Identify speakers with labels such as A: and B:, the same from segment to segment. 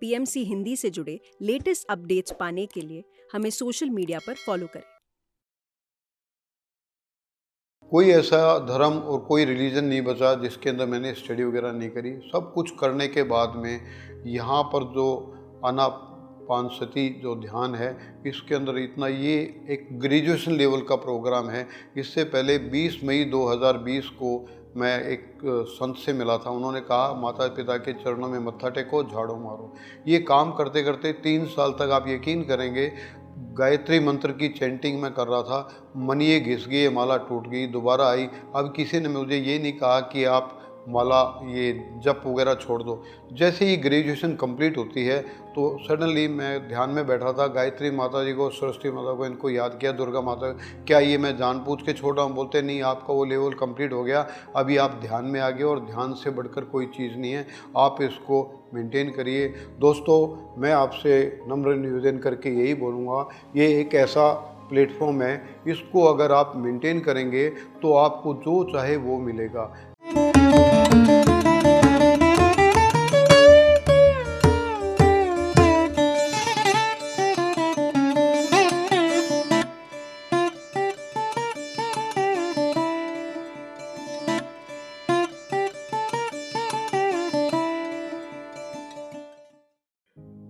A: PMC Hindi से जुड़े latest updates पाने के लिए हमें सोशल मीडिया पर फॉलो करें।
B: कोई ऐसा धर्म और कोई रिलीजन नहीं बचा जिसके अंदर मैंने स्टडी वगैरह नहीं करी। सब कुछ करने के बाद में यहाँ पर जो आनापानसती जो ध्यान है, इसके अंदर इतना, ये एक ग्रेजुएशन लेवल का प्रोग्राम है। इससे पहले 20 मई 2020 को मैं एक संत से मिला था। उन्होंने कहा माता पिता के चरणों में मत्था टेको, झाड़ू मारो। ये काम करते करते 3 साल तक आप यकीन करेंगे, गायत्री मंत्र की चैंटिंग मैं कर रहा था, मनिए घिस गई, माला टूट गई, दोबारा आई। अब किसी ने मुझे ये नहीं कहा कि आप माला ये जप वगैरह छोड़ दो। जैसे ही ग्रेजुएशन कंप्लीट होती है तो सडनली मैं ध्यान में बैठा था, गायत्री माता जी को, सरस्वती माता को, इनको याद किया, दुर्गा माता। क्या ये मैं जानबूझ के छोड़ रहा हूँ? बोलते नहीं, आपका वो लेवल कंप्लीट हो गया, अभी आप ध्यान में आ गए और ध्यान से बढ़कर कोई चीज़ नहीं है, आप इसको मेंटेन करिए। दोस्तों, मैं आपसे नम्र निवेदन करके यही बोलूँगा, ये एक ऐसा प्लेटफॉर्म है, इसको अगर आप मेंटेन करेंगे तो आपको जो चाहे वो मिलेगा।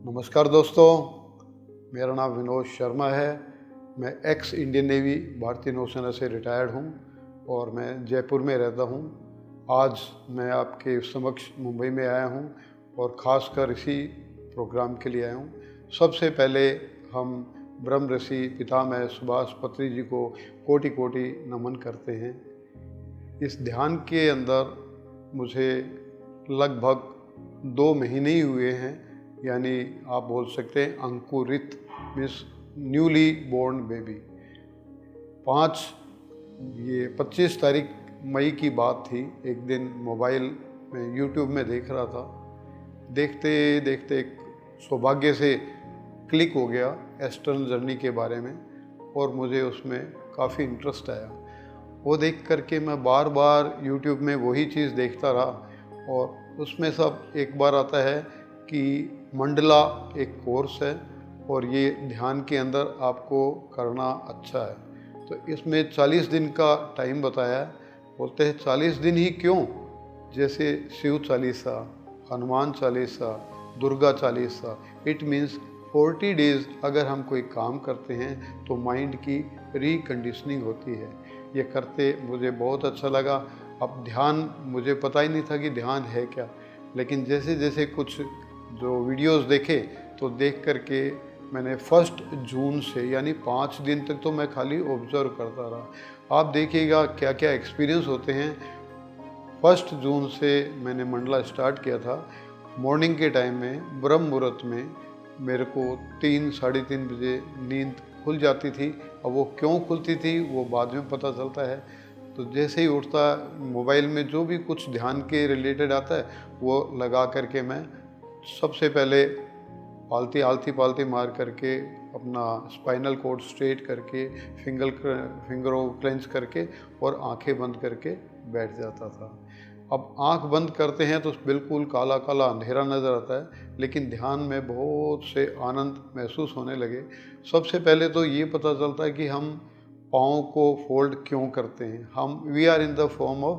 B: नमस्कार दोस्तों, मेरा नाम विनोद शर्मा है। मैं एक्स इंडियन नेवी भारतीय नौसेना से रिटायर्ड हूँ और मैं जयपुर में रहता हूँ। आज मैं आपके समक्ष मुंबई में आया हूँ और ख़ासकर इसी प्रोग्राम के लिए आया हूँ। सबसे पहले हम ब्रह्म ऋषि पितामह सुभाष पत्री जी को कोटि कोटि नमन करते हैं। इस ध्यान के अंदर मुझे लगभग 2 महीने ही हुए हैं, यानी आप बोल सकते हैं अंकुरित, मीन्स न्यूली बोर्न बेबी। 25 तारीख मई की बात थी। एक दिन मोबाइल में यूट्यूब में देख रहा था, देखते देखते सौभाग्य से क्लिक हो गया एस्ट्रल जर्नी के बारे में और मुझे उसमें काफ़ी इंटरेस्ट आया। वो देख करके मैं बार बार यूट्यूब में वही चीज़ देखता रहा और उसमें सब एक बार आता है कि मंडला एक कोर्स है और ये ध्यान के अंदर आपको करना अच्छा है। तो इसमें 40 दिन का टाइम बताया है। बोलते हैं 40 दिन ही क्यों, जैसे Shiv Chalisa, Hanuman Chalisa, Durga Chalisa, it means 40 days अगर हम कोई काम करते हैं तो माइंड की रिकंडीशनिंग होती है। ये करते मुझे बहुत अच्छा लगा। अब ध्यान, मुझे पता ही नहीं था कि ध्यान है क्या, लेकिन जैसे जैसे कुछ जो वीडियोस देखे तो देख करके मैंने 1 जून से, यानी 5 दिन तक तो मैं खाली ऑब्जर्व करता रहा। आप देखिएगा क्या क्या एक्सपीरियंस होते हैं। 1 जून से मैंने मंडला स्टार्ट किया था। मॉर्निंग के टाइम में ब्रह्म मुहूर्त में मेरे को 3 साढ़े 3 बजे नींद खुल जाती थी। अब वो क्यों खुलती थी वो बाद में पता चलता है। तो जैसे ही उठता, मोबाइल में जो भी कुछ ध्यान के रिलेटेड आता है वो लगा करके मैं सबसे पहले आलती पालती मार करके अपना स्पाइनल कॉर्ड स्ट्रेट करके फिंगरों को क्लेंच करके और आंखें बंद करके बैठ जाता था। अब आंख बंद करते हैं तो बिल्कुल काला काला अंधेरा नज़र आता है, लेकिन ध्यान में बहुत से आनंद महसूस होने लगे। सबसे पहले तो ये पता चलता है कि हम पाँव को फोल्ड क्यों करते हैं। We are in the form of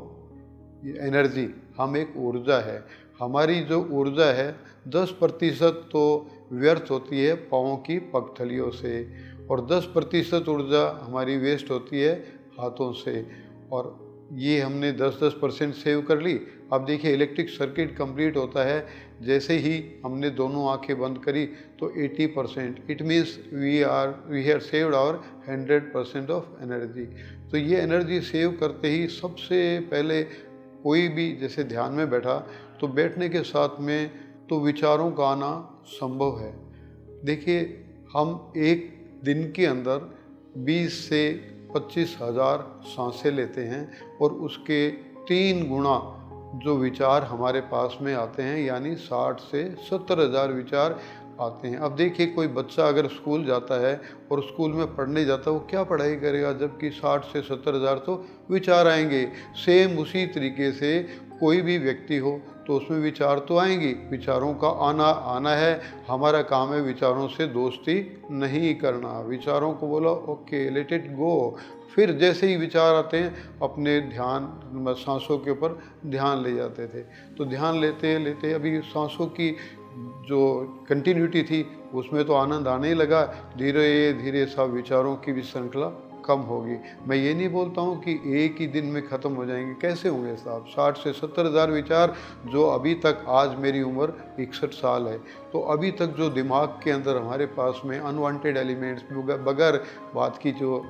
B: energy, हम एक ऊर्जा है। हमारी जो ऊर्जा है 10% तो व्यर्थ होती है पाँव की पगथलियों से और 10% ऊर्जा हमारी वेस्ट होती है हाथों से, और ये हमने 10% सेव कर ली। अब देखिए इलेक्ट्रिक सर्किट कंप्लीट होता है, जैसे ही हमने दोनों आंखें बंद करी तो 80%, it means we have saved our 100% of energy. तो ये एनर्जी सेव करते ही सबसे पहले कोई भी जैसे ध्यान में बैठा तो बैठने के साथ में तो विचारों का आना संभव है। देखिए, हम एक दिन के अंदर 20 से 25 हज़ार सांसें लेते हैं और उसके 3 गुना जो विचार हमारे पास में आते हैं, यानी 60 से 70 हज़ार विचार आते हैं। अब देखिए, कोई बच्चा अगर स्कूल जाता है और स्कूल में पढ़ने जाता है, वो क्या पढ़ाई करेगा, जबकि 60 से 70 हज़ार तो विचार आएंगे। सेम उसी तरीके से कोई भी व्यक्ति हो तो उसमें विचार तो आएंगी, विचारों का आना आना है। हमारा काम है विचारों से दोस्ती नहीं करना। विचारों को बोला ओके लेट इट गो। फिर जैसे ही विचार आते हैं अपने ध्यान सांसों के ऊपर ध्यान ले जाते थे। तो ध्यान लेते लेते अभी सांसों की जो कंटिन्यूटी थी उसमें तो आनंद आने ही लगा। धीरे धीरे सब विचारों की भी श्रृंखला कम होगी। मैं ये नहीं बोलता हूँ कि एक ही दिन में ख़त्म हो जाएंगे, कैसे होंगे साहब? 60 से 70 हज़ार विचार जो अभी तक, आज मेरी उम्र 61 साल है, तो अभी तक जो दिमाग के अंदर हमारे पास में अनवांटेड एलिमेंट्स बगैर बात की जो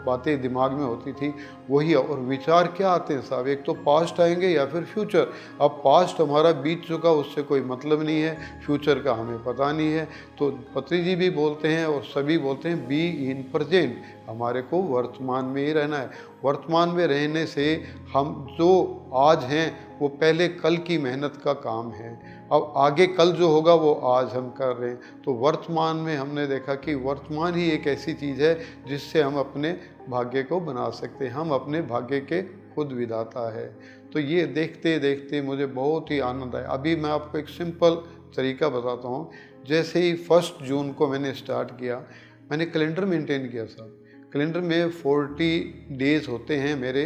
B: बातें दिमाग में होती थी वही। और विचार क्या आते हैं साहब? एक तो पास्ट आएंगे या फिर फ्यूचर। अब पास्ट हमारा बीत चुका, उससे कोई मतलब नहीं है, फ्यूचर का हमें पता नहीं है। तो पत्री जी भी बोलते हैं और सभी बोलते हैं बी इन प्रेजेंट, हमारे को वर्तमान में ही रहना है। वर्तमान में रहने से हम जो आज हैं वो पहले कल की मेहनत का काम है। अब आगे कल जो होगा वो आज हम कर रहे हैं। तो वर्तमान में हमने देखा कि वर्तमान ही एक ऐसी चीज़ है जिससे हम अपने भाग्य को बना सकते हैं। हम अपने भाग्य के खुद विधाता है। तो ये देखते देखते मुझे बहुत ही आनंद आया। अभी मैं आपको एक सिंपल तरीका बताता हूँ। जैसे ही 1 जून को मैंने स्टार्ट किया, मैंने कैलेंडर मेंटेन किया साहब। कैलेंडर में 40 डेज़ होते हैं मेरे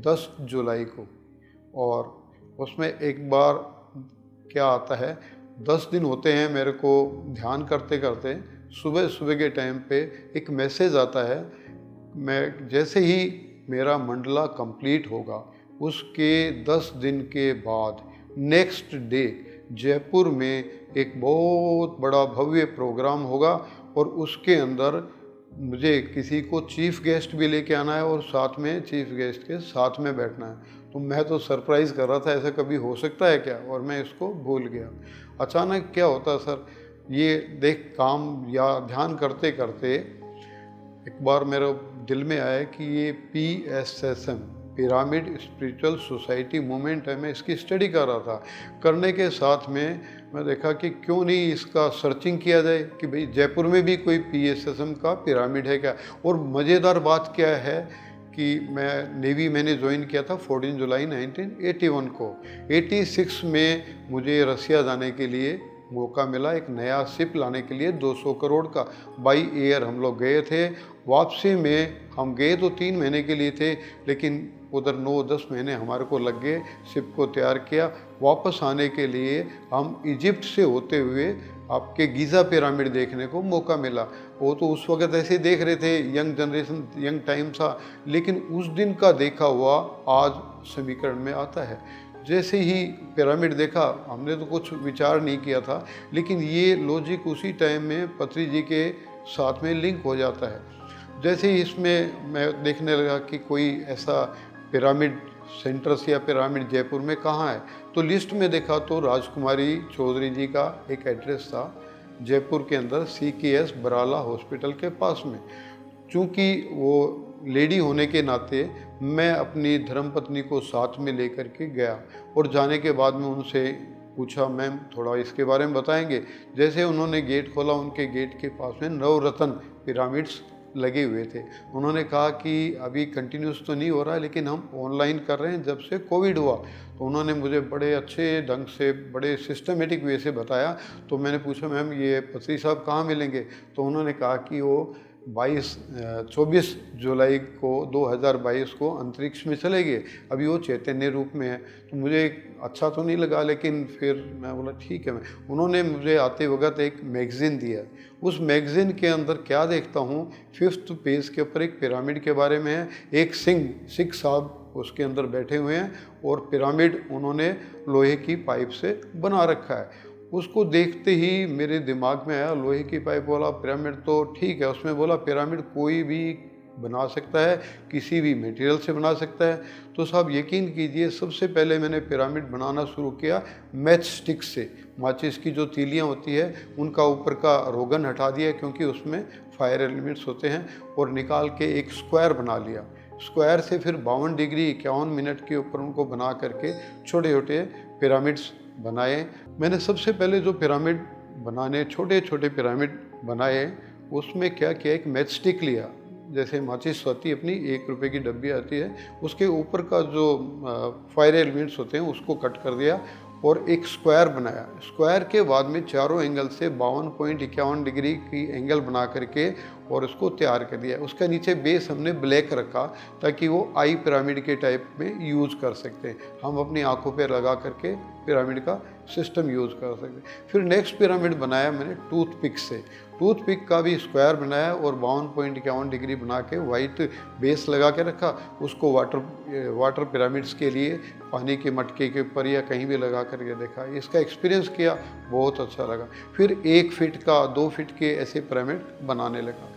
B: 10 जुलाई को, और उसमें एक बार क्या आता है, 10 दिन होते हैं मेरे को ध्यान करते करते। सुबह सुबह के टाइम पे एक मैसेज आता है। मैं जैसे ही मेरा मंडला कंप्लीट होगा उसके 10 दिन के बाद नेक्स्ट डे जयपुर में एक बहुत बड़ा भव्य प्रोग्राम होगा, और उसके अंदर मुझे किसी को चीफ गेस्ट भी लेके आना है और साथ में चीफ गेस्ट के साथ में बैठना है। तो मैं तो सरप्राइज़ कर रहा था ऐसा कभी हो सकता है क्या, और मैं इसको भूल गया। अचानक क्या होता सर, ये देख काम या ध्यान करते करते एक बार मेरे दिल में आया कि ये PSSM pyramid spiritual society movement है, मैं इसकी स्टडी कर रहा था। करने के साथ में मैं देखा कि क्यों नहीं इसका सर्चिंग किया जाए कि भाई जयपुर में भी कोई PSSM का पिरामिड है क्या। और मज़ेदार बात क्या है कि नेवी मैंने ज्वाइन किया था 14 जुलाई 1981 को। 86 में मुझे रसिया जाने के लिए मौका मिला, एक नया शिप लाने के लिए 200 करोड़ का। बाई एयर हम लोग गए थे। वापसी में हम गए तो 3 महीने के लिए थे, लेकिन उधर 9-10 महीने हमारे को लग गए शिप को तैयार किया। वापस आने के लिए हम इजिप्ट से होते हुए आपके गीज़ा पिरामिड देखने को मौका मिला। वो तो उस वक़्त ऐसे देख रहे थे, यंग जनरेशन, यंग टाइम था, लेकिन उस दिन का देखा हुआ आज समीकरण में आता है। जैसे ही पिरामिड देखा, हमने तो कुछ विचार नहीं किया था, लेकिन ये लॉजिक उसी टाइम में पत्री जी के साथ में लिंक हो जाता है। जैसे ही इसमें मैं देखने लगा कि कोई ऐसा पिरामिड सेंटर्स या पिरामिड जयपुर में कहाँ है, तो लिस्ट में देखा तो राजकुमारी चौधरी जी का एक एड्रेस था जयपुर के अंदर, CKS बराला हॉस्पिटल के पास में। चूँकि वो लेडी होने के नाते मैं अपनी धर्मपत्नी को साथ में लेकर के गया, और जाने के बाद में उनसे पूछा मैम थोड़ा इसके बारे में बताएंगे। जैसे उन्होंने गेट खोला, उनके गेट के पास में नवरत्न पिरामिड्स लगे हुए थे। उन्होंने कहा कि अभी कंटिन्यूस तो नहीं हो रहा है, लेकिन हम ऑनलाइन कर रहे हैं जब से कोविड हुआ। तो उन्होंने मुझे बड़े अच्छे ढंग से, बड़े सिस्टमेटिक वे से बताया। तो मैंने पूछा मैम ये पत्री साहब कहाँ मिलेंगे, तो उन्होंने कहा कि वो 24 जुलाई को 2022 को अंतरिक्ष में चले गए, अभी वो चैतन्य रूप में है। तो मुझे अच्छा तो नहीं लगा, लेकिन फिर मैं बोला ठीक है। उन्होंने मुझे आते वक्त एक मैगज़ीन दिया। उस मैगज़ीन के अंदर क्या देखता हूँ, 5th पेज के ऊपर एक पिरामिड के बारे में है। एक सिख साहब उसके अंदर बैठे हुए हैं, और पिरामिड उन्होंने लोहे की पाइप से बना रखा है। उसको देखते ही मेरे दिमाग में आया, लोहे की पाइप वाला पिरामिड तो ठीक है। उसमें बोला पिरामिड कोई भी बना सकता है, किसी भी मटेरियल से बना सकता है। तो साहब यकीन कीजिए, सबसे पहले मैंने पिरामिड बनाना शुरू किया मैच स्टिक से। माचिस की जो तीलियाँ होती है उनका ऊपर का रोगन हटा दिया, क्योंकि उसमें फायर एलिमेंट्स होते हैं, और निकाल के एक स्क्वायर बना लिया। स्क्वायर से फिर 52 डिग्री 51 मिनट के ऊपर उनको बना करके छोटे छोटे पिरामिड्स बनाए। मैंने सबसे पहले जो पिरामिड बनाने, छोटे छोटे पिरामिड बनाए, उसमें क्या किया, एक मैच स्टिक लिया, जैसे माचिस होती है अपनी 1 रुपये की डब्बी आती है, उसके ऊपर का जो फायर एलिमेंट्स होते हैं उसको कट कर दिया, और एक स्क्वायर बनाया। स्क्वायर के बाद में चारों एंगल से 52.51 डिग्री की एंगल बना करके और उसको तैयार कर दिया। उसका नीचे बेस हमने ब्लैक रखा ताकि वो आई पिरामिड के टाइप में यूज़ कर सकते हैं, हम अपनी आंखों पे लगा करके पिरामिड का सिस्टम यूज़ कर सकते हैं। फिर नेक्स्ट पिरामिड बनाया मैंने टूथपिक से। टूथपिक का भी स्क्वायर बनाया और 52.51 डिग्री बना के वाइट बेस लगा के रखा। उसको वाटर पिरामिड्स के लिए पानी के मटके के ऊपर या कहीं भी लगा करके देखा, इसका एक्सपीरियंस किया, बहुत अच्छा लगा। फिर 1 फीट का 2 फीट के ऐसे पिरामिड बनाने लगा।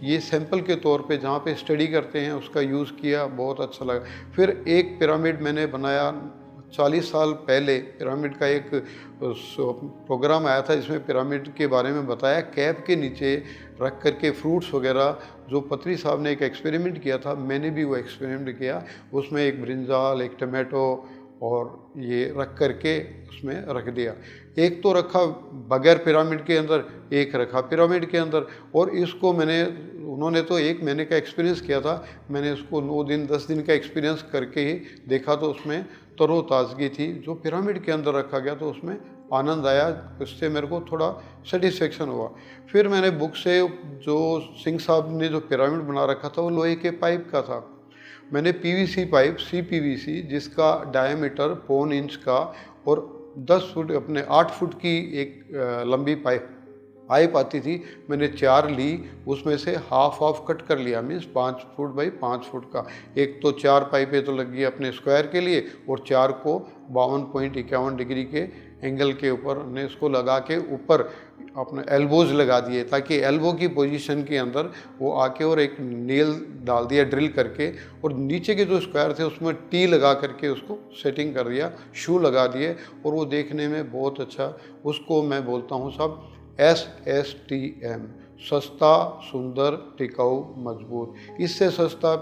B: ये सैंपल के तौर पे जहाँ पे स्टडी करते हैं उसका यूज़ किया, बहुत अच्छा लगा। फिर एक पिरामिड मैंने बनाया 40 साल पहले। पिरामिड का एक प्रोग्राम आया था जिसमें पिरामिड के बारे में बताया, कैप के नीचे रख करके फ्रूट्स वगैरह। जो पत्री साहब ने एक एक्सपेरिमेंट किया था, मैंने भी वो एक्सपेरिमेंट किया। उसमें एक ब्रिंजाल, एक टमाटो और ये रख करके उसमें रख दिया। एक तो रखा बगैर पिरामिड के अंदर, एक रखा पिरामिड के अंदर। और इसको उन्होंने तो 1 महीने का एक्सपीरियंस किया था, मैंने उसको 9 दिन 10 दिन का एक्सपीरियंस करके ही देखा तो उसमें तरोताज़गी थी। जो पिरामिड के अंदर रखा गया तो उसमें आनंद आया, उससे मेरे को थोड़ा सेटिस्फेक्शन हुआ। फिर मैंने बुक से, जो सिंह साहब ने जो पिरामिड बना रखा था वो लोहे के पाइप का था, मैंने पीवीसी पाइप, CPVC, जिसका डायमीटर 1.25 इंच का और 10 फुट अपने 8 फुट की एक लंबी पाइप आती थी, मैंने 4 ली। उसमें से हाफ कट कर लिया, मीन्स 5 फुट बाई 5 फुट का। एक तो 4 पाइपें तो लगी अपने स्क्वायर के लिए और 4 को 52.51 डिग्री के एंगल के ऊपर ने इसको लगा के ऊपर अपने एल्बोज लगा दिए, ताकि एल्बो की पोजीशन के अंदर वो आके और एक नील डाल दिया ड्रिल करके, और नीचे के जो स्क्वायर थे उसमें टी लगा करके उसको सेटिंग कर दिया, शू लगा दिए, और वो देखने में बहुत अच्छा। उसको मैं बोलता हूँ सब SSTM, सस्ता, सुंदर, टिकाऊ, मजबूत। इससे सस्ता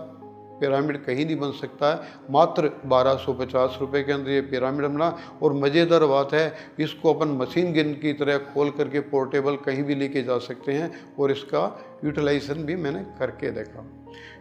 B: पिरामिड कहीं नहीं बन सकता है। मात्र 1250 रुपये के अंदर ये पिरामिड बना। और मज़ेदार बात है, इसको अपन मशीन गन की तरह खोल करके पोर्टेबल कहीं भी लेके जा सकते हैं, और इसका यूटिलाइजेशन भी मैंने करके देखा।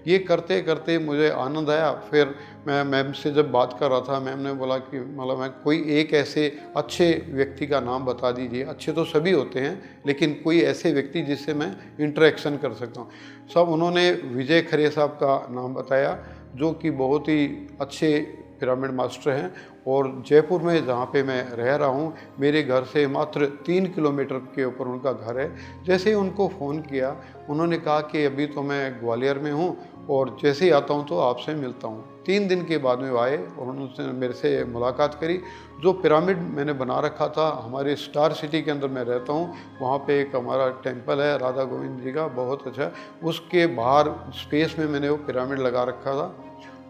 B: ये करते करते मुझे आनंद आया। फिर मैं मैम से जब बात कर रहा था, मैम ने बोला कि मतलब मैं कोई एक ऐसे अच्छे व्यक्ति का नाम बता दीजिए। अच्छे तो सभी होते हैं, लेकिन कोई ऐसे व्यक्ति जिससे मैं इंटरेक्शन कर सकता हूँ। सब उन्होंने विजय खरे साहब का नाम बताया, जो कि बहुत ही अच्छे पिरामिड मास्टर हैं। और जयपुर में जहाँ पे मैं रह रहा हूँ, मेरे घर से मात्र 3 किलोमीटर के ऊपर उनका घर है। जैसे ही उनको फ़ोन किया, उन्होंने कहा कि अभी तो मैं ग्वालियर में हूँ और जैसे ही आता हूँ तो आपसे मिलता हूँ। 3 दिन के बाद में वो आए और उन्होंने मेरे से मुलाकात करी। जो पिरामिड मैंने बना रखा था, हमारे स्टार सिटी के अंदर मैं रहता हूँ, वहाँ पे एक हमारा टेम्पल है राधा गोविंद जी का, बहुत अच्छा। उसके बाहर स्पेस में मैंने वो पिरामिड लगा रखा था,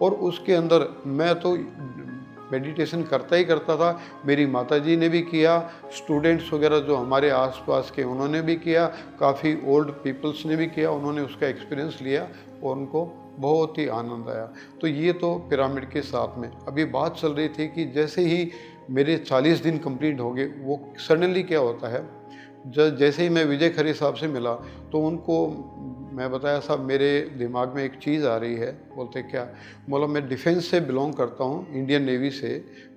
B: और उसके अंदर मैं तो मेडिटेशन करता ही करता था। मेरी माताजी ने भी किया, स्टूडेंट्स वगैरह जो हमारे आसपास के उन्होंने भी किया, काफ़ी ओल्ड पीपल्स ने भी किया, उन्होंने उसका एक्सपीरियंस लिया और उनको बहुत ही आनंद आया। तो ये तो पिरामिड के साथ में अभी बात चल रही थी कि जैसे ही मेरे 40 दिन कंप्लीट हो गए, वो सडनली क्या होता है, जैसे ही मैं विजय खरे साहब से मिला तो उनको मैं बताया, साहब मेरे दिमाग में एक चीज़ आ रही है। बोलते क्या? बोला मैं डिफेंस से बिलोंग करता हूँ, इंडियन नेवी से।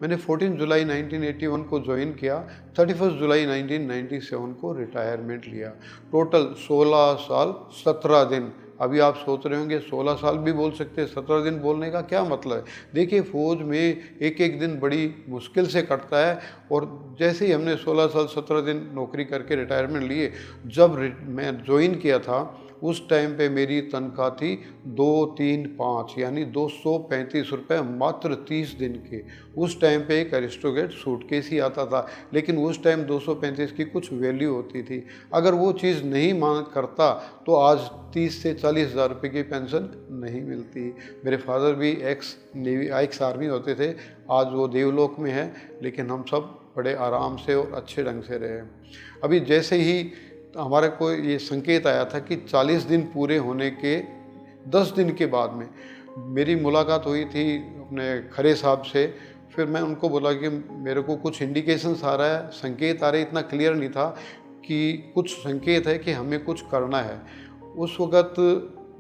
B: मैंने 14 जुलाई 1981 को ज्वाइन किया, 31 जुलाई 1997 को रिटायरमेंट लिया। टोटल 16 साल 17 दिन। अभी आप सोच रहे होंगे 16 साल भी बोल सकते हैं, 17 दिन बोलने का क्या मतलब है? देखिए, फ़ौज में एक एक दिन बड़ी मुश्किल से कटता है, और जैसे ही हमने 16 साल 17 दिन नौकरी करके रिटायरमेंट लिए, जब मैं ज्वाइन किया था उस टाइम पे मेरी तनख्वाह थी 235 यानी 235 रुपये मात्र 30 दिन के। उस टाइम पे एक एरिस्टोक्रेट सूटकेस ही आता था, लेकिन उस टाइम 235 की कुछ वैल्यू होती थी। अगर वो चीज़ नहीं मांग करता तो आज 30 से 40 हज़ार रुपये की पेंशन नहीं मिलती। मेरे फादर भी एक्स आर्मी होते थे, आज वो देवलोक में है, लेकिन हम सब बड़े आराम से और अच्छे ढंग से रहे। अभी जैसे ही हमारे को ये संकेत आया था कि 40 दिन पूरे होने के 10 दिन के बाद में मेरी मुलाकात हुई थी अपने खरे साहब से। फिर मैं उनको बोला कि मेरे को कुछ इंडिकेशंस आ रहा है, संकेत आ रहे, इतना क्लियर नहीं था कि कुछ संकेत है कि हमें कुछ करना है। उस वक़्त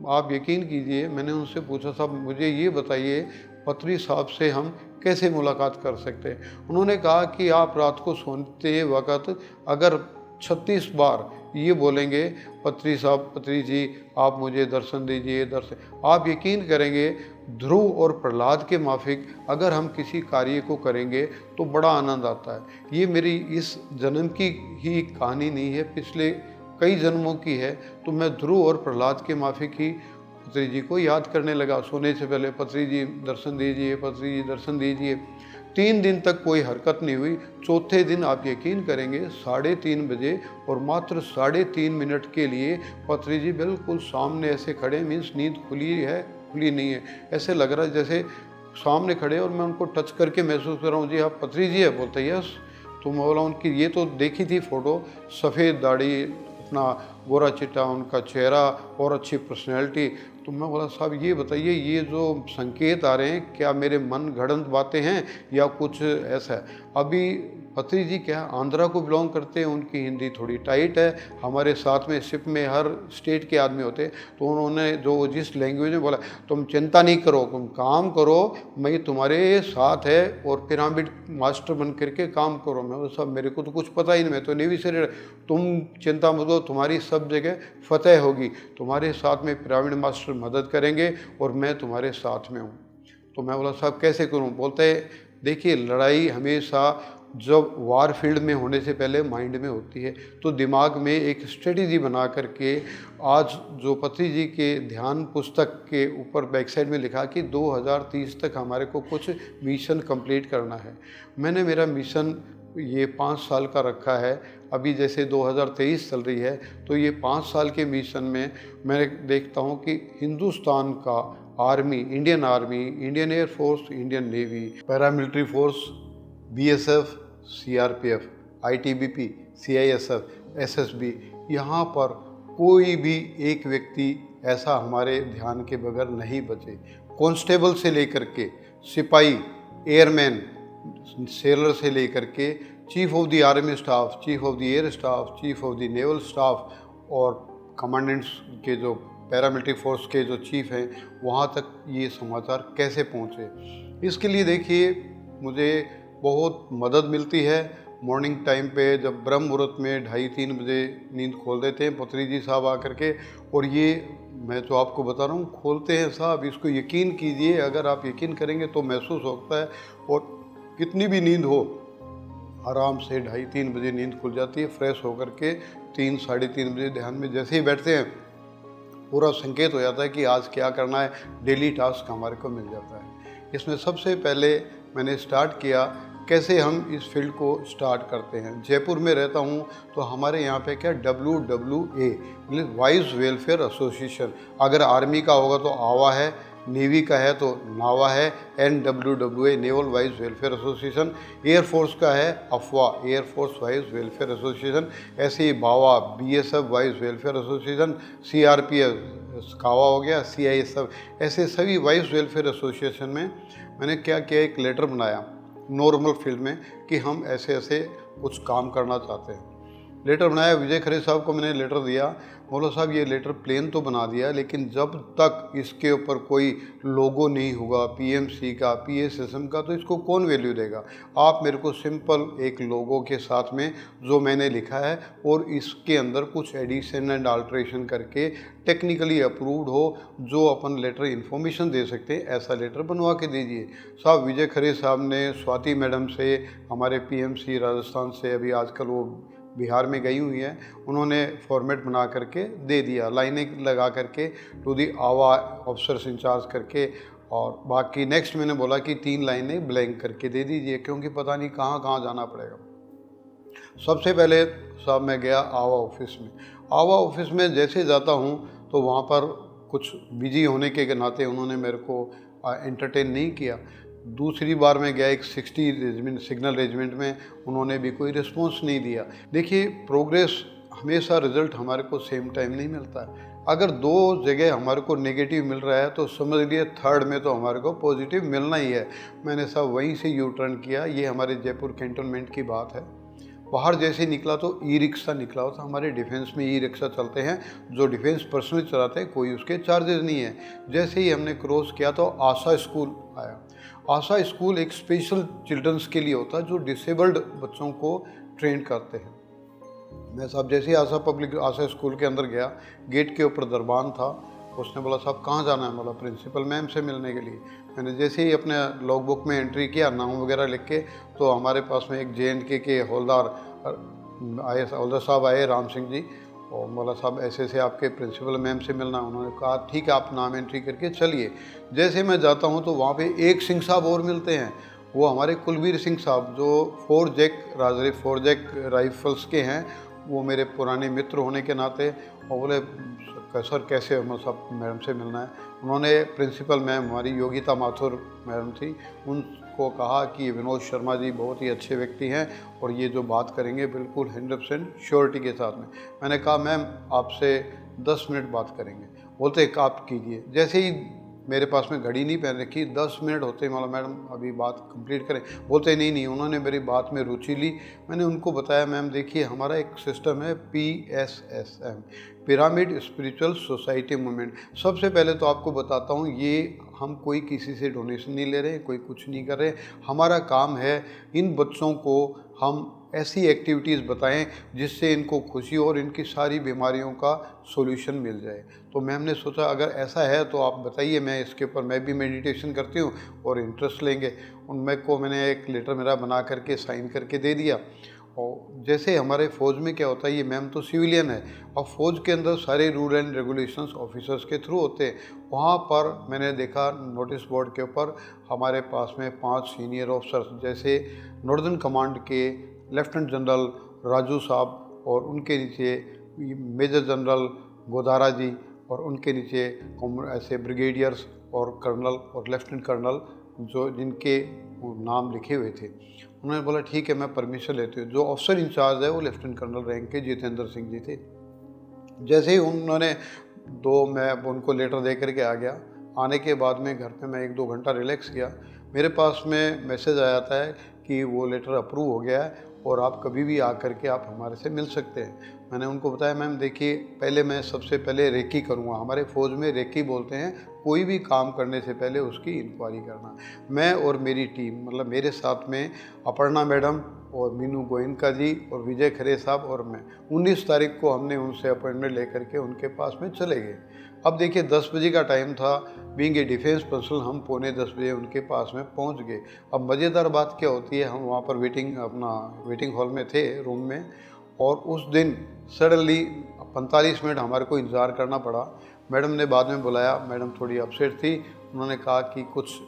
B: आप यकीन कीजिए, मैंने उनसे पूछा, साहब मुझे ये बताइए, पत्री साहब से हम कैसे मुलाकात कर सकते हैं। उन्होंने कहा कि आप रात को सोते वक्त अगर 36 बार ये बोलेंगे, पत्री साहब, पत्री जी आप मुझे दर्शन दीजिए, दर्शन, आप यकीन करेंगे ध्रुव और प्रहलाद के माफिक अगर हम किसी कार्य को करेंगे तो बड़ा आनंद आता है। ये मेरी इस जन्म की ही कहानी नहीं है, पिछले कई जन्मों की है। तो मैं ध्रुव और प्रहलाद के माफिक ही पत्री जी को याद करने लगा। सोने से पहले पत्री जी दर्शन दीजिए, पत्री जी दर्शन दीजिए। 3 दिन तक कोई हरकत नहीं हुई। चौथे दिन आप यकीन करेंगे 3:30 बजे और मात्र 3.5 मिनट के लिए पत्री जी बिल्कुल सामने ऐसे खड़े, मीन्स नींद खुली है खुली नहीं है, ऐसे लग रहा है जैसे सामने खड़े और मैं उनको टच करके महसूस कर रहा हूँ, जी आप पत्री जी है? बोलते यस। तो मैं बोला उनकी ये तो देखी थी फ़ोटो, सफ़ेद दाढ़ी, अपना गोरा चिट्टा उनका चेहरा और अच्छी पर्सनैलिटी। तो मैं बोला साहब ये बताइए ये जो संकेत आ रहे हैं क्या मेरे मन गढ़ंत बातें हैं या कुछ ऐसा है? अभी पत्री जी क्या आंध्रा को बिलोंग करते हैं, उनकी हिंदी थोड़ी टाइट है। हमारे साथ में शिप में हर स्टेट के आदमी होते, तो उन्होंने जो जिस लैंग्वेज में बोला, तुम चिंता नहीं करो, तुम काम करो, मैं तुम्हारे साथ है और पिरामिड मास्टर बन करके काम करो। मैं बोला साहब मेरे को तो कुछ पता ही नहीं, मैं तो नेवी से, तुम चिंता मत करो, तुम्हारी सब जगह फतेह होगी, तुम्हारे साथ में पिरामिड मास्टर मदद करेंगे और मैं तुम्हारे साथ में हूँ। तो मैं बोला साहब कैसे करूँ? बोलते देखिए लड़ाई हमेशा जब वार फील्ड में होने से पहले माइंड में होती है, तो दिमाग में एक स्ट्रेटजी बना करके आज जो पत्री जी के ध्यान पुस्तक के ऊपर बैक साइड में लिखा कि 2030 तक हमारे को कुछ मिशन कंप्लीट करना है। मैंने मेरा मिशन ये 5 साल का रखा है। अभी जैसे 2023 चल रही है तो ये 5 साल के मिशन में मैं देखता हूँ कि हिंदुस्तान का army, Indian army, Indian air force, Indian navy, paramilitary force, BSF, CRPF, ITBP, CISF, SSB, यहाँ पर कोई भी एक व्यक्ति ऐसा हमारे ध्यान के बगैर नहीं बचे। कांस्टेबल से लेकर के सिपाही, एयरमैन, सेलर से लेकर के chief of the army staff, chief of the air staff, chief of the naval staff और कमांडेंट्स के जो पैरामिलिट्री फोर्स के जो चीफ हैं, वहाँ तक ये समाचार कैसे पहुँचे। इसके लिए देखिए मुझे बहुत मदद मिलती है। मॉर्निंग टाइम पे जब ब्रह्म मुहूर्त में 2:30-3 बजे नींद खोल देते हैं पत्री जी साहब आकर के, और ये मैं तो आपको बता रहा हूँ खोलते हैं साहब, इसको यकीन कीजिए, अगर आप यकीन करेंगे तो महसूस होता है। और कितनी भी नींद हो आराम से 2:30-3 बजे नींद खुल जाती है। फ्रेश होकर के 3-3:30 बजे ध्यान में जैसे ही बैठते हैं पूरा संकेत हो जाता है कि आज क्या करना है, डेली टास्क हमारे को मिल जाता है। इसमें सबसे पहले मैंने स्टार्ट किया कैसे हम इस फील्ड को स्टार्ट करते हैं। जयपुर में रहता हूँ तो हमारे यहाँ पे क्या WWA मतलब वाइज वेलफेयर एसोसिएशन, अगर आर्मी का होगा तो आवा है, नेवी का है तो नावा है, NWWA naval wise welfare association, air force का है अफवा एयरफोर्स वाइज वेलफेयर एसोसिएशन, ऐसे ही बावा BSF wise welfare association, CRPF कावा हो गया, CISF, ऐसे सभी वाइज वेलफेयर एसोसिएशन में मैंने क्या किया, एक लेटर बनाया नॉर्मल फील्ड में कि हम ऐसे ऐसे कुछ काम करना चाहते हैं। लेटर बनाया, विजय खरे साहब को मैंने लेटर दिया। बोलो साहब ये लेटर प्लेन तो बना दिया, लेकिन जब तक इसके ऊपर कोई लोगो नहीं होगा PMC का, PSSM का, तो इसको कौन वैल्यू देगा। आप मेरे को सिंपल एक लोगो के साथ में जो मैंने लिखा है और इसके अंदर कुछ एडिशन एंड अल्ट्रेशन करके टेक्निकली अप्रूव्ड हो, जो अपन लेटर इन्फॉर्मेशन दे सकते हैं, ऐसा लेटर बनवा के दीजिए। साहब विजय खरे साहब ने स्वाति मैडम से, हमारे PMC राजस्थान से, अभी आजकल वो बिहार में गई हुई है, उन्होंने फॉर्मेट बना करके दे दिया, लाइनें लगा करके टू दी आवा ऑफिसर्स इंचार्ज करके, और बाकी नेक्स्ट मैंने बोला कि 3 लाइनें ब्लैंक करके दे दीजिए, क्योंकि पता नहीं कहाँ कहाँ जाना पड़ेगा। सबसे पहले साहब मैं गया आवा ऑफिस में। आवा ऑफिस में जैसे जाता हूँ तो वहाँ पर कुछ बिजी होने के नाते उन्होंने मेरे को एंटरटेन नहीं किया। दूसरी बार मैं गया एक 60 रेजिमेंट सिग्नल रेजिमेंट में, उन्होंने भी कोई रिस्पॉन्स नहीं दिया। देखिए प्रोग्रेस हमेशा रिजल्ट हमारे को सेम टाइम नहीं मिलता है। अगर 2 जगह हमारे को नेगेटिव मिल रहा है तो समझ लिए 3rd में तो हमारे को पॉजिटिव मिलना ही है। मैंने सब वहीं से यू टर्न किया। ये हमारे जयपुर कैंटोनमेंट की बात है। बाहर जैसे निकला तो ई-रिक्शा निकला होता, हमारे डिफेंस में ई-रिक्शा चलते हैं, जो डिफेंस पर्सनली चलाते हैं, कोई उसके चार्जेस नहीं है। जैसे ही हमने क्रॉस किया तो आशा स्कूल आया। आशा स्कूल एक स्पेशल चिल्ड्रंस के लिए होता है जो डिसेबल्ड बच्चों को ट्रेन करते हैं। मैं साहब जैसे ही आशा स्कूल के अंदर गया, गेट के ऊपर दरबान था। उसने बोला साहब कहाँ जाना है? बोला प्रिंसिपल मैम से मिलने के लिए। मैंने जैसे ही अपने लॉग बुक में एंट्री किया, नाम वगैरह लिख के, तो हमारे पास में एक JNK के हवलदार साहब आए, राम सिंह जी, और बोला साहब ऐसे ऐसे आपके प्रिंसिपल मैम से मिलना। उन्होंने कहा ठीक है, आप नाम एंट्री करके चलिए। जैसे मैं जाता हूँ तो वहाँ पे एक सिंह साहब और मिलते हैं, वो हमारे कुलवीर सिंह साहब जो फोर जैक राइफल्स के हैं। वो मेरे पुराने मित्र होने के नाते, और बोले सर कैसे हो? साहब मैडम से मिलना है। उन्होंने प्रिंसिपल मैम हमारी योगिता माथुर मैडम थी, उनको कहा कि विनोद शर्मा जी बहुत ही अच्छे व्यक्ति हैं और ये जो बात करेंगे बिल्कुल 100% श्योरिटी के साथ में। मैंने कहा मैम आपसे 10 मिनट बात करेंगे। बोलते एक आप कीजिए। जैसे ही मेरे पास में घड़ी नहीं पहन रखी, 10 मिनट होते ही बोला मैडम अभी बात कंप्लीट करें। बोलते नहीं, उन्होंने मेरी बात में रुचि ली। मैंने उनको बताया मैम देखिए हमारा एक सिस्टम है PSSM, pyramid spiritual society movement. सबसे पहले तो आपको बताता हूँ, ये हम कोई किसी से डोनेशन नहीं ले रहे, कोई कुछ नहीं कर रहे। हमारा काम है इन बच्चों को हम ऐसी एक्टिविटीज़ बताएं जिससे इनको खुशी और इनकी सारी बीमारियों का सॉल्यूशन मिल जाए। तो मैम ने सोचा अगर ऐसा है तो आप बताइए, मैं इसके ऊपर मैं भी मेडिटेशन करती हूँ और इंटरेस्ट लेंगे। मैंने एक लेटर मेरा बना करके साइन करके दे दिया। और जैसे हमारे फ़ौज में क्या होता है, ये मैम तो सिविलियन है और फ़ौज के अंदर सारे रूल एंड रेगुलेशंस ऑफिसर्स के थ्रू होते हैं। वहाँ पर मैंने देखा नोटिस बोर्ड के ऊपर हमारे पास में 5 सीनियर ऑफिसर्स, जैसे नॉर्दर्न कमांड के लेफ्टिनेंट जनरल राजू साहब, और उनके नीचे मेजर जनरल गोदारा जी, और उनके नीचे ऐसे ब्रिगेडियर्स और कर्नल और लेफ्टिनेंट कर्नल जो जिनके नाम लिखे हुए थे। उन्होंने बोला ठीक है मैं परमिशन लेती हूँ। जो ऑफिसर इंचार्ज है वो लेफ्टिनेंट कर्नल रैंक के जितेंद्र सिंह जी थे। जैसे ही उन्होंने मैं उनको लेटर दे करके आ गया। आने के बाद में घर पे मैं 1-2 घंटा रिलैक्स किया। मेरे पास में मैसेज आ जाता है कि वो लेटर अप्रूव हो गया है और आप कभी भी आकर के आप हमारे से मिल सकते हैं। मैंने उनको बताया मैम देखिए पहले मैं सबसे पहले रेकी करूँगा। हमारे फ़ौज में रेकी बोलते हैं, कोई भी काम करने से पहले उसकी इंक्वायरी करना। मैं और मेरी टीम, मतलब मेरे साथ में अपर्णा मैडम और मीनू गोयनका जी और विजय खरे साहब और मैं, 19 तारीख को हमने उनसे अपॉइंटमेंट लेकर के उनके पास में चले गए। अब देखिए 10 बजे का टाइम था। बीइंग ए डिफेंस पर्सनल हम पौने 10 बजे उनके पास में पहुंच गए। अब मज़ेदार बात क्या होती है, हम वहाँ पर वेटिंग हॉल में थे, रूम में, और उस दिन सडनली 45 मिनट हमारे को इंतज़ार करना पड़ा। मैडम ने बाद में बुलाया, मैडम थोड़ी अपसेट थी। उन्होंने कहा कि कुछ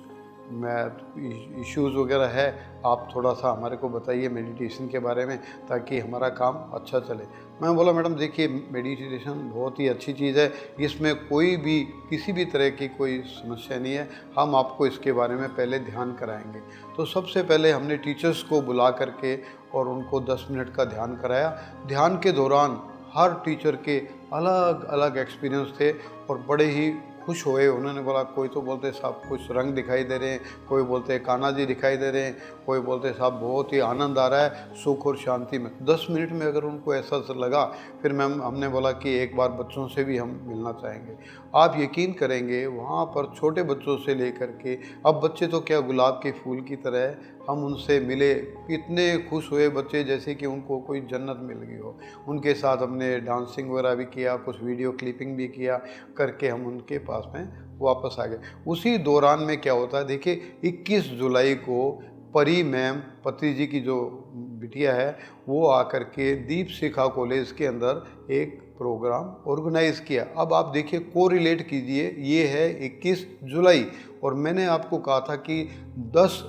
B: इश्यूज़ वगैरह है, आप थोड़ा सा हमारे को बताइए मेडिटेशन के बारे में ताकि हमारा काम अच्छा चले। मैं बोला मैडम देखिए मेडिटेशन बहुत ही अच्छी चीज़ है, इसमें कोई भी किसी भी तरह की कोई समस्या नहीं है, हम आपको इसके बारे में पहले ध्यान कराएंगे। तो सबसे पहले हमने टीचर्स को बुला करके और उनको 10 मिनट का ध्यान कराया। ध्यान के दौरान हर टीचर के अलग अलग एक्सपीरियंस थे और बड़े ही खुश हुए। उन्होंने बोला कोई तो बोलते साहब कुछ रंग दिखाई दे रहे हैं, कोई बोलते कान्हा जी दिखाई दे रहे हैं, कोई बोलते साहब बहुत ही आनंद आ रहा है सुख और शांति में। 10 मिनट में अगर उनको ऐसा लगा, फिर हमने बोला कि एक बार बच्चों से भी हम मिलना चाहेंगे। आप यकीन करेंगे वहाँ पर छोटे बच्चों से लेकर के, अब बच्चे तो क्या गुलाब के फूल की तरह है, हम उनसे मिले, इतने खुश हुए बच्चे जैसे कि उनको कोई जन्नत मिल गई हो। उनके साथ हमने डांसिंग वगैरह भी किया, कुछ वीडियो क्लिपिंग भी किया करके हम उनके पास में वापस आ गए। उसी दौरान में क्या होता है देखिए, 21 जुलाई को परी मैम, पति जी की जो बिटिया है, वो आकर के दीप शिखा कॉलेज के अंदर एक प्रोग्राम ऑर्गेनाइज़ किया। अब आप देखिए कोरिलेट कीजिए, ये है 21 जुलाई और मैंने आपको कहा था कि 10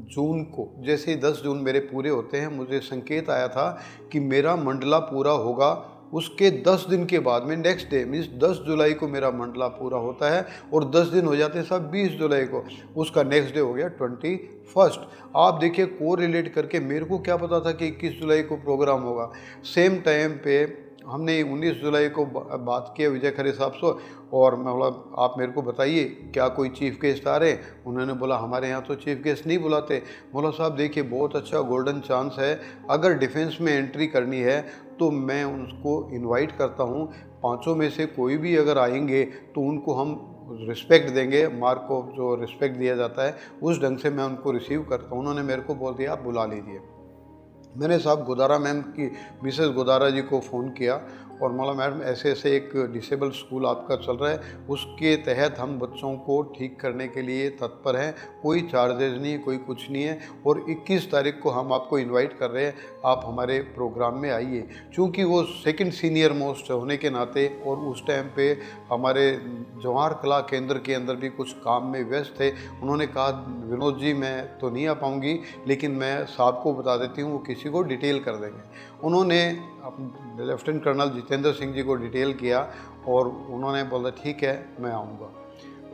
B: जून को, जैसे ही 10 जून मेरे पूरे होते हैं, मुझे संकेत आया था कि मेरा मंडला पूरा होगा। उसके 10 दिन के बाद में नेक्स्ट डे मीन्स 10 जुलाई को मेरा मंडला पूरा होता है और 10 दिन हो जाते हैं सब 20 जुलाई को, उसका नेक्स्ट डे हो गया 21। आप देखिए को रिलेट करके, मेरे को क्या पता था कि 21 जुलाई को प्रोग्राम होगा। सेम टाइम पे हमने 19 जुलाई को बात किया विजय खरे साहब से, और मैं बोला आप मेरे को बताइए क्या कोई चीफ़ गेस्ट आ रहे हैं। उन्होंने बोला हमारे यहाँ तो चीफ़ गेस्ट नहीं बुलाते। बोला साहब देखिए बहुत अच्छा गोल्डन चांस है, अगर डिफेंस में एंट्री करनी है तो मैं उनको इनवाइट करता हूँ, 5 में से कोई भी अगर आएंगे तो उनको हम रिस्पेक्ट देंगे, मार्क को जो रिस्पेक्ट दिया जाता है उस ढंग से मैं उनको रिसीव करता हूँ। उन्होंने मेरे को बोल दिया आप बुला लीजिए। मैंने साहब गोदारा मैम की, मिसेस गोदारा जी को फ़ोन किया और बोला मैडम ऐसे ऐसे एक डिसेबल स्कूल आपका चल रहा है, उसके तहत हम बच्चों को ठीक करने के लिए तत्पर हैं, कोई चार्जेज नहीं, कोई कुछ नहीं है, और 21 तारीख को हम आपको इनवाइट कर रहे हैं, आप हमारे प्रोग्राम में आइए। चूँकि वो सेकंड सीनियर मोस्ट होने के नाते और उस टाइम पे हमारे जवाहर कला केंद्र के अंदर भी कुछ काम में व्यस्त थे, उन्होंने कहा विनोद जी मैं तो नहीं आ पाऊँगी, लेकिन मैं साहब को बता देती हूँ, वो किसी को डिटेल कर देंगे। उन्होंने लेफ्टिनेंट कर्नल जितेंद्र सिंह जी को डिटेल किया और उन्होंने बोला ठीक है मैं आऊँगा।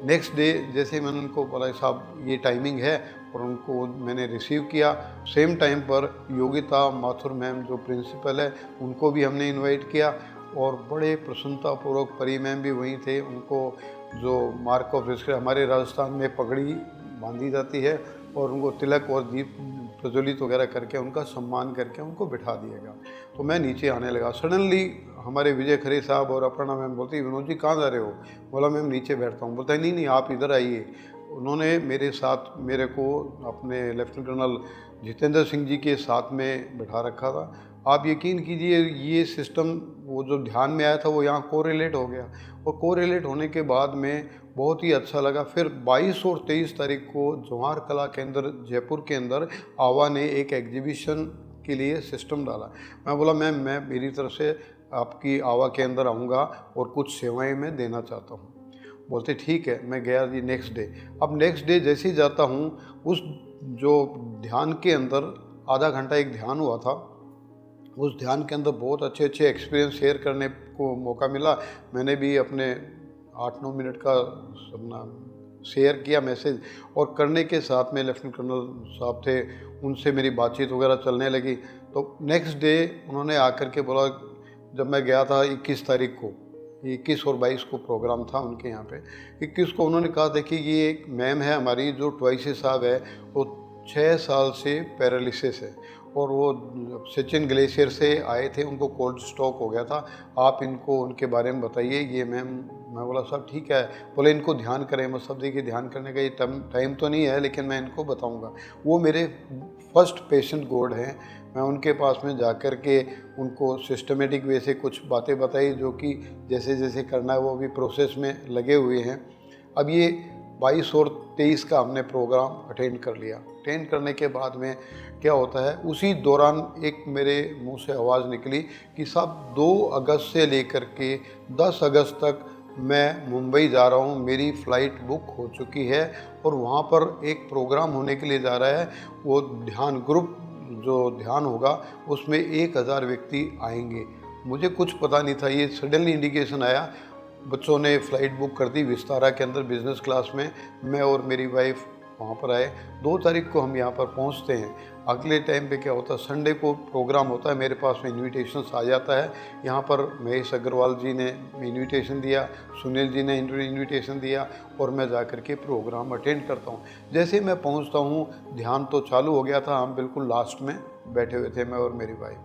B: नेक्स्ट डे जैसे ही मैंने उनको बोला साहब ये टाइमिंग है, और उनको मैंने रिसीव किया। सेम टाइम पर योगिता माथुर मैम जो प्रिंसिपल है उनको भी हमने इनवाइट किया, और बड़े प्रसन्नतापूर्वक परी मैम भी वहीं थे। उनको जो मार्क ऑफ रिस्पेक्ट, हमारे राजस्थान में पगड़ी बांधी जाती है और उनको तिलक और दीप प्रज्वलित वगैरह करके उनका सम्मान करके उनको बिठा दिया गया। तो मैं नीचे आने लगा, सडनली हमारे विजय खरे साहब और अपर्णा मैम बोलती विनोद जी कहाँ जा रहे हो? बोला मैम नीचे बैठता हूँ। बोलता है नहीं नहीं आप इधर आइए। उन्होंने मेरे साथ मेरे को अपने लेफ्टिनेंट कर्नल जितेंद्र सिंह जी के साथ में बिठा रखा था। आप यकीन कीजिए ये सिस्टम वो जो ध्यान में आया था वो यहाँ कोरिलेट हो गया, और कोरिलेट होने के बाद में बहुत ही अच्छा लगा। फिर 22 और 23 तारीख को जवाहर कला केंद्र जयपुर के अंदर आवा ने एक एग्जीबिशन के लिए सिस्टम डाला। मैं बोला मैम मैं मेरी तरफ से आपकी आवा के अंदर आऊँगा और कुछ सेवाएं मैं देना चाहता हूँ। बोलते ठीक है। मैं गया जी नेक्स्ट डे। अब नेक्स्ट डे जैसे ही जाता हूँ, उस जो ध्यान के अंदर आधा घंटा एक ध्यान हुआ था, उस ध्यान के अंदर बहुत अच्छे अच्छे एक्सपीरियंस शेयर करने को मौका मिला। मैंने भी अपने 8-9 मिनट का अपना शेयर किया मैसेज, और करने के साथ में लेफ्टिनेंट कर्नल साहब थे, उनसे मेरी बातचीत वगैरह चलने लगी। तो नेक्स्ट डे उन्होंने आकर के बोला, जब मैं गया था 21 तारीख को, 21 और 22 को प्रोग्राम था उनके यहाँ पे, 21 को उन्होंने कहा देखिए ये एक मैम है हमारी जो ट्वाइसे साहब है, वो 6 साल से पैरालिसिस है, और वो सचिन ग्लेशियर से आए थे, उनको कोल्ड स्ट्रोक हो गया था, आप इनको उनके बारे में बताइए। ये मैम, मैं बोला साहब ठीक है। बोले इनको ध्यान करें। मैं सब देखिए ध्यान करने का ये टाइम तो नहीं है, लेकिन मैं इनको बताऊंगा। वो मेरे फर्स्ट पेशेंट गोड हैं। मैं उनके पास में जा कर के उनको सिस्टमेटिक वे से कुछ बातें बताई, जो कि जैसे जैसे करना है वो भी प्रोसेस में लगे हुए हैं। अब ये 22 और 23 का हमने प्रोग्राम अटेंड कर लिया। अटेंड करने के बाद में क्या होता है, उसी दौरान एक मेरे मुंह से आवाज़ निकली कि साहब 2 अगस्त से लेकर के 10 अगस्त तक मैं मुंबई जा रहा हूँ, मेरी फ़्लाइट बुक हो चुकी है, और वहाँ पर एक प्रोग्राम होने के लिए जा रहा है। वो ध्यान ग्रुप जो ध्यान होगा उसमें 1000 व्यक्ति आएंगे। मुझे कुछ पता नहीं था, ये सडनली इंडिकेशन आया। बच्चों ने फ़्लाइट बुक कर दी विस्तारा के अंदर बिज़नेस क्लास में। मैं और मेरी वाइफ वहाँ पर आए। 2 तारीख को हम यहाँ पर पहुँचते हैं। अगले टाइम पे क्या होता है, संडे को प्रोग्राम होता है, मेरे पास में इन्विटेशंस आ जाता है। यहाँ पर महेश अग्रवाल जी ने इन्विटेशन दिया, सुनील जी ने इन्विटेशन दिया, और मैं जा कर के प्रोग्राम अटेंड करता हूँ। जैसे मैं पहुँचता हूँ, ध्यान तो चालू हो गया था, हम बिल्कुल लास्ट में बैठे हुए थे, मैं और मेरी वाइफ।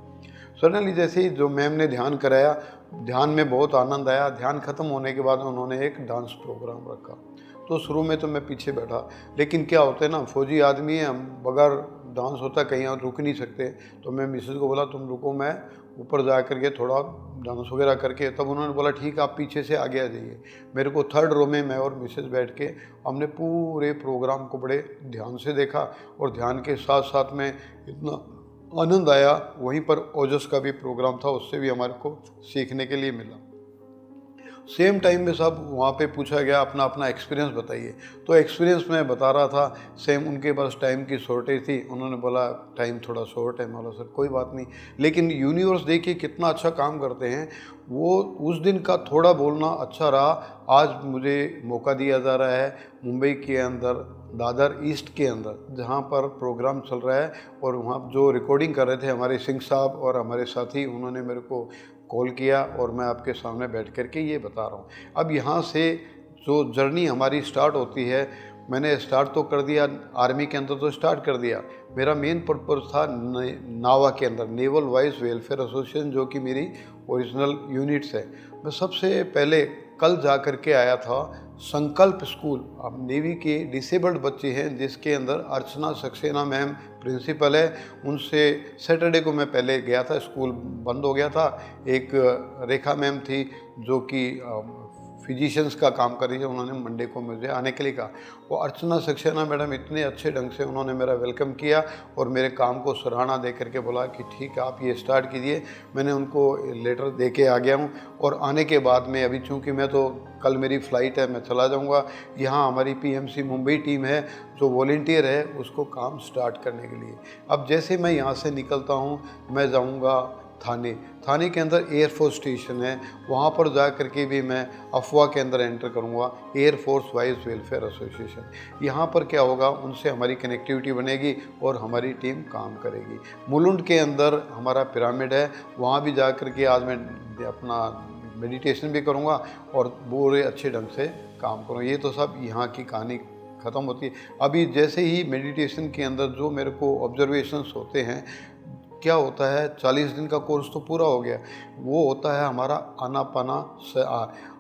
B: सडनली जैसे ही जो मैम ने ध्यान कराया, ध्यान में बहुत आनंद आया। ध्यान ख़त्म होने के बाद उन्होंने एक डांस प्रोग्राम रखा। तो शुरू में तो मैं पीछे बैठा, लेकिन क्या होता है ना, फौजी आदमी है हम, बगैर डांस होता कहीं और रुक नहीं सकते। तो मैं मिसेज को बोला तुम रुको, मैं ऊपर जा करके थोड़ा डांस वगैरह करके। तब उन्होंने बोला ठीक आप पीछे से आगे आ जाइए। मेरे को 3rd रो में मैं और मिसेज बैठ के हमने पूरे प्रोग्राम को बड़े ध्यान से देखा, और ध्यान के साथ साथ में इतना आनंद आया। वहीं पर ओजस का भी प्रोग्राम था, उससे भी हमारे को सीखने के लिए मिला। सेम टाइम में सब वहाँ पे पूछा गया अपना अपना एक्सपीरियंस बताइए। तो एक्सपीरियंस मैं बता रहा था। सेम उनके पास टाइम की शॉर्टेज थी, उन्होंने बोला टाइम थोड़ा शॉर्ट है। बोला सर कोई बात नहीं, लेकिन यूनिवर्स देखिए कितना अच्छा काम करते हैं। वो उस दिन का थोड़ा बोलना अच्छा रहा। आज मुझे मौका दिया जा रहा है मुंबई के अंदर दादर ईस्ट के अंदर, जहाँ पर प्रोग्राम चल रहा है, और वहाँ जो रिकॉर्डिंग कर रहे थे हमारे सिंह साहब और हमारे साथी, उन्होंने मेरे को कॉल किया और मैं आपके सामने बैठ कर के ये बता रहा हूँ। अब यहाँ से जो जर्नी हमारी स्टार्ट होती है, मैंने स्टार्ट तो कर दिया, आर्मी के अंदर तो स्टार्ट कर दिया। मेरा मेन पर्पज़ था नावा के अंदर, नेवल वाइस वेलफेयर एसोसिएशन, जो कि मेरी ओरिजिनल यूनिट्स है। मैं सबसे पहले कल जा कर के आया था संकल्प स्कूल, अब नेवी के डिसेबल्ड बच्चे हैं जिसके अंदर अर्चना सक्सेना मैम प्रिंसिपल है। उनसे सैटरडे को मैं पहले गया था, स्कूल बंद हो गया था। एक रेखा मैम थी जो कि फिजिशियंस का काम कर रही है, उन्होंने मंडे को मुझे आने के लिए कहा। वो अर्चना सक्सेना मैडम इतने अच्छे ढंग से उन्होंने मेरा वेलकम किया और मेरे काम को सराहना दे करके बोला कि ठीक है आप ये स्टार्ट कीजिए। मैंने उनको लेटर दे के आ गया हूँ और आने के बाद में अभी चूँकि मैं तो कल मेरी फ़्लाइट है, मैं चला जाऊँगा। यहाँ हमारी पीएमसी मुंबई टीम है जो वॉलंटियर है उसको काम स्टार्ट करने के लिए। अब जैसे मैं यहाँ से निकलता हूँ मैं जाऊँगा थाने के अंदर एयरफोर्स स्टेशन है, वहाँ पर जा कर के भी मैं अफवाह के अंदर एंटर करूँगा, एयरफोर्स वाइज वेलफेयर एसोसिएशन। यहाँ पर क्या होगा, उनसे हमारी कनेक्टिविटी बनेगी और हमारी टीम काम करेगी। मुलुंड के अंदर हमारा पिरामिड है, वहाँ भी जा कर के आज मैं अपना मेडिटेशन भी करूँगा और पूरे अच्छे ढंग से काम करूँगा। ये तो सब यहाँ की कहानी ख़त्म होती है। अभी जैसे ही मेडिटेशन के अंदर जो मेरे को ऑब्जर्वेशंस होते हैं, क्या होता है 40 दिन का कोर्स तो पूरा हो गया, वो होता है हमारा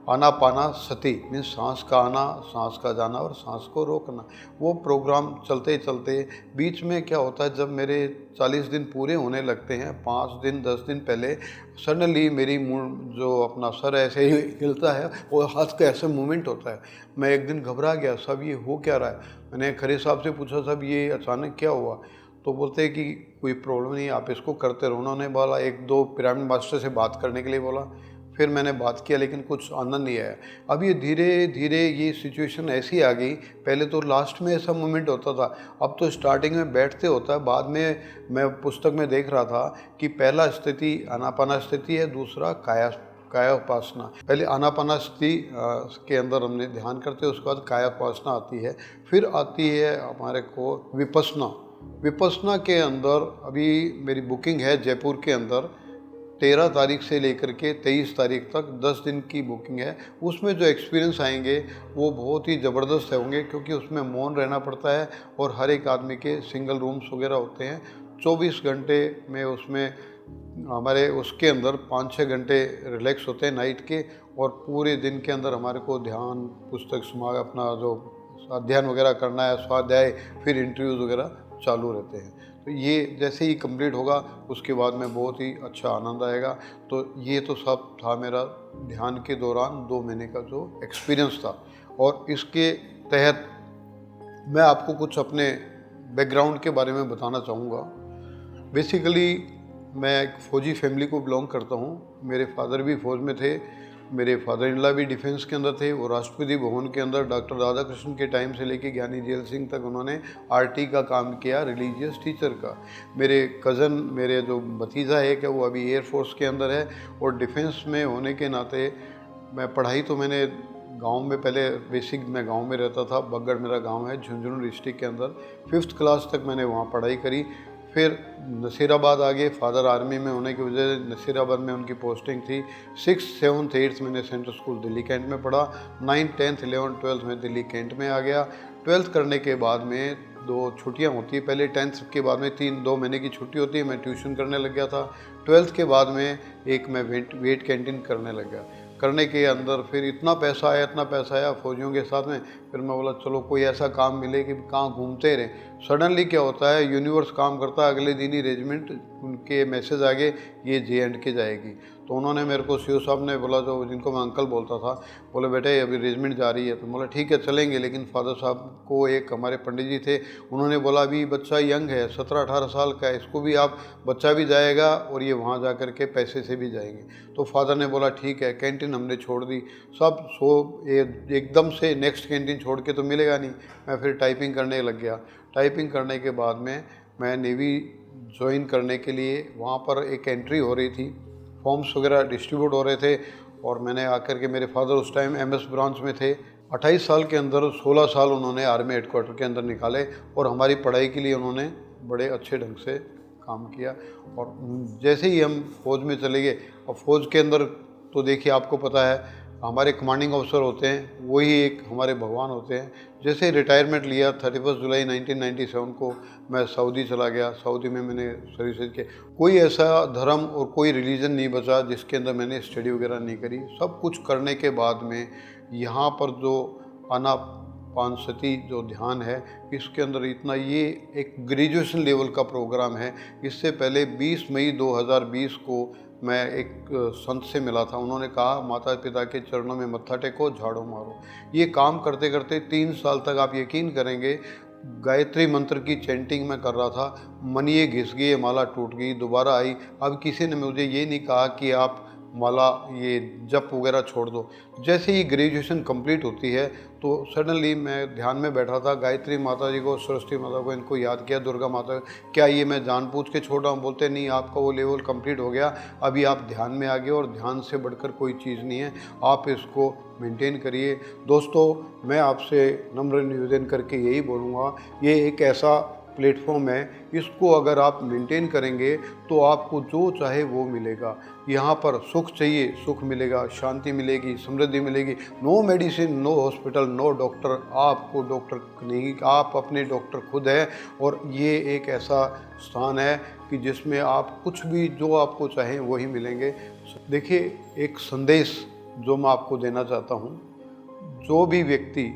B: आनापाना सती, मीन्स सांस का आना, सांस का जाना और सांस को रोकना। वो प्रोग्राम चलते चलते बीच में क्या होता है, जब मेरे 40 दिन पूरे होने लगते हैं, 5 दिन 10 दिन पहले सडनली मेरी जो अपना सर ऐसे ही हिलता है और हाथ का ऐसे मूवमेंट होता है। मैं एक दिन घबरा गया, सब ये हो क्या रहा है। मैंने खरे साहब से पूछा, साहब ये अचानक क्या हुआ, तो बोलते हैं कि कोई प्रॉब्लम नहीं, आप इसको करते रहो। उन्होंने बोला, 1-2 पिरामिड मास्टर से बात करने के लिए बोला, फिर मैंने बात किया लेकिन कुछ आनंद नहीं आया। अब ये धीरे धीरे ये सिचुएशन ऐसी आ गई, पहले तो लास्ट में ऐसा मोमेंट होता था, अब तो स्टार्टिंग में बैठते होता है। बाद में मैं पुस्तक में देख रहा था कि पहला स्थिति आनापाना स्थिति है, दूसरा कायोपासना। पहले आनापानास्ति के अंदर हमने ध्यान करते हैं, उसके बाद कायोपासना आती है, फिर आती है हमारे को विपस्सना के अंदर अभी मेरी बुकिंग है जयपुर के अंदर 13 तारीख से लेकर के 23 तारीख तक 10 दिन की बुकिंग है। उसमें जो एक्सपीरियंस आएंगे वो बहुत ही ज़बरदस्त होंगे, क्योंकि उसमें मौन रहना पड़ता है और हर एक आदमी के सिंगल रूम्स वगैरह होते हैं। 24 घंटे में उसमें हमारे उसके अंदर 5-6 घंटे रिलैक्स होते हैं नाइट के, और पूरे दिन के अंदर हमारे को ध्यान, पुस्तक समाज, अपना जो अध्ययन वगैरह करना है, स्वाध्याय, फिर इंटरव्यूज़ वगैरह चालू रहते हैं। तो ये जैसे ही कंप्लीट होगा उसके बाद में बहुत ही अच्छा आनंद आएगा। तो ये तो सब था मेरा ध्यान के दौरान 2 महीने का जो एक्सपीरियंस था। और इसके तहत मैं आपको कुछ अपने बैकग्राउंड के बारे में बताना चाहूँगा। बेसिकली मैं एक फ़ौजी फैमिली को बिलोंग करता हूँ। मेरे फादर भी फ़ौज में थे, मेरे फादर इन लॉ भी डिफेंस के अंदर थे। वो राष्ट्रपति भवन के अंदर डॉक्टर राधाकृष्ण के टाइम से लेके ज्ञानी जेल सिंह तक उन्होंने आरटी का काम किया, रिलीजियस टीचर का। मेरे कज़न, मेरे जो भतीजा है क्या, वो अभी एयरफोर्स के अंदर है। और डिफेंस में होने के नाते मैं पढ़ाई तो मैंने गांव में, पहले बेसिक मैं गांव में रहता था, बगड़ मेरा गांव है झुंझुनू डिस्ट्रिक्ट के अंदर। 5th क्लास तक मैंने वहाँ पढ़ाई करी। फिर नसीराबाद आ गए, फादर आर्मी में होने की वजह से नसीराबाद में उनकी पोस्टिंग थी। 6th, 7th, 8th मैंने सेंट्रल स्कूल दिल्ली कैंट में पढ़ा। 9th, 10th, 11th, 12th में दिल्ली कैंट में आ गया। 12th करने के बाद में 2 छुट्टियां होती है, पहले 10th के बाद में 2 महीने की छुट्टी होती है, मैं ट्यूशन करने लग गया था। 12th के बाद में एक मैं वेट कैंटीन करने लग गया। करने के अंदर फिर इतना पैसा आया फौजियों के साथ में। फिर मैं बोला चलो कोई ऐसा काम मिले कि कहाँ घूमते रहे। सडनली क्या होता है, यूनिवर्स काम करता है, अगले दिन ही रेजिमेंट उनके मैसेज आ गए ये J&K जाएगी। तो उन्होंने मेरे को सीओ साहब ने बोला, जो जिनको मैं अंकल बोलता था, बोले बेटे अभी रेजिमेंट जा रही है। तो बोला ठीक है चलेंगे, लेकिन फादर साहब को एक हमारे पंडित जी थे, उन्होंने बोला अभी बच्चा यंग है, 17-18 साल का है, इसको भी आप, बच्चा भी जाएगा और ये वहाँ जा कर के पैसे से भी जाएंगे। तो फादर ने बोला ठीक है। कैंटीन हमने छोड़ दी सब। एकदम से नेक्स्ट कैंटीन छोड़ के तो मिलेगा नहीं। मैं फिर टाइपिंग करने लग गया। टाइपिंग करने के बाद में मैं नेवी ज्वाइन करने के लिए, वहाँ पर एक एंट्री हो रही थी, फॉर्म्स वगैरह डिस्ट्रीब्यूट हो रहे थे। और मैंने आकर के, मेरे फादर उस टाइम MS ब्रांच में थे। 28 साल के अंदर 16 साल उन्होंने आर्मी हेडक्वार्टर के अंदर निकाले और हमारी पढ़ाई के लिए उन्होंने बड़े अच्छे ढंग से काम किया। और जैसे ही हम फौज में चले गए, और फौज के अंदर तो देखिए आपको पता है हमारे कमांडिंग ऑफिसर होते हैं, वही एक हमारे भगवान होते हैं। जैसे रिटायरमेंट लिया 31 जुलाई 1997 को मैं सऊदी चला गया। सऊदी में मैंने सर्विसेज के, कोई ऐसा धर्म और कोई रिलीजन नहीं बचा जिसके अंदर मैंने स्टडी वगैरह नहीं करी। सब कुछ करने के बाद में यहाँ पर जो आनापानसती जो ध्यान है, इसके अंदर इतना, ये एक ग्रेजुएशन लेवल का प्रोग्राम है। इससे पहले 20 मई 2020 को मैं एक संत से मिला था। उन्होंने कहा माता पिता के चरणों में मत्था टेको, झाड़ू मारो। ये काम करते करते 3 साल तक आप यकीन करेंगे, गायत्री मंत्र की चैंटिंग मैं कर रहा था, मनिए घिस गई, माला टूट गई, दोबारा आई। अब किसी ने मुझे ये नहीं कहा कि आप माला ये जप वगैरह छोड़ दो। जैसे ही ग्रेजुएशन कंप्लीट होती है तो सडनली मैं ध्यान में बैठा था, गायत्री माता जी को, सरस्वती माता को, इनको याद किया, दुर्गा माता, क्या ये मैं जानबूझ के छोड़ रहा हूँ? बोलते नहीं, आपका वो लेवल कंप्लीट हो गया, अभी आप ध्यान में आ गए और ध्यान से बढ़कर कोई चीज़ नहीं है, आप इसको मेंटेन करिए। दोस्तों, मैं आपसे नम्र निवेदन करके यही बोलूँगा, ये एक ऐसा प्लेटफॉर्म है, इसको अगर आप मेंटेन करेंगे तो आपको जो चाहे वो मिलेगा। यहाँ पर सुख चाहिए, सुख मिलेगा, शांति मिलेगी, समृद्धि मिलेगी। No medicine, no hospital, no doctor, आपको डॉक्टर नहीं, आप अपने डॉक्टर खुद हैं। और ये एक ऐसा स्थान है कि जिसमें आप कुछ भी जो आपको चाहें वही मिलेंगे। देखिए, एक संदेश जो मैं आपको देना चाहता हूँ, जो भी व्यक्ति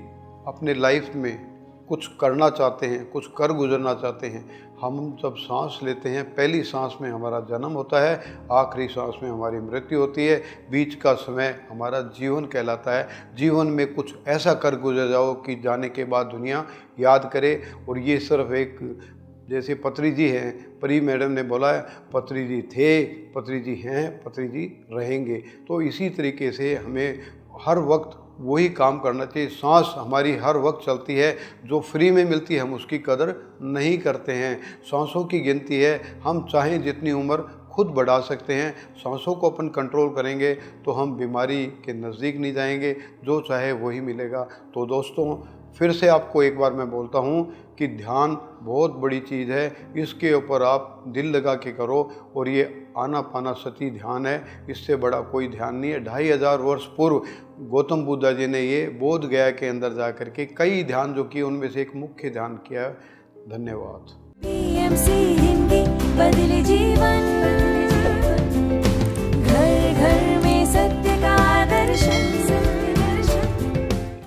B: अपने लाइफ में कुछ करना चाहते हैं, कुछ कर गुजरना चाहते हैं, हम जब सांस लेते हैं, पहली सांस में हमारा जन्म होता है, आखिरी सांस में हमारी मृत्यु होती है, बीच का समय हमारा जीवन कहलाता है। जीवन में कुछ ऐसा कर गुजर जाओ कि जाने के बाद दुनिया याद करे। और ये सिर्फ एक, जैसे पत्री जी हैं, परी मैडम ने बोला है, पत्री जी थे, पत्री जी हैं, पत्री जी रहेंगे। तो इसी तरीके से हमें हर वक्त वही काम करना चाहिए। सांस हमारी हर वक्त चलती है, जो फ्री में मिलती है हम उसकी कदर नहीं करते हैं। सांसों की गिनती है, हम चाहें जितनी उम्र खुद बढ़ा सकते हैं। सांसों को अपन कंट्रोल करेंगे तो हम बीमारी के नज़दीक नहीं जाएंगे, जो चाहे वही मिलेगा। तो दोस्तों, फिर से आपको एक बार मैं बोलता हूँ कि ध्यान बहुत बड़ी चीज़ है, इसके ऊपर आप दिल लगा के करो। और ये आनापानसती ध्यान है, इससे बड़ा कोई ध्यान नहीं है। 2500 वर्ष पूर्व गौतम बुद्ध जी ने ये बोध गया के अंदर जा कर के कई ध्यान जो किए, उनमें से एक मुख्य ध्यान किया है। धन्यवाद।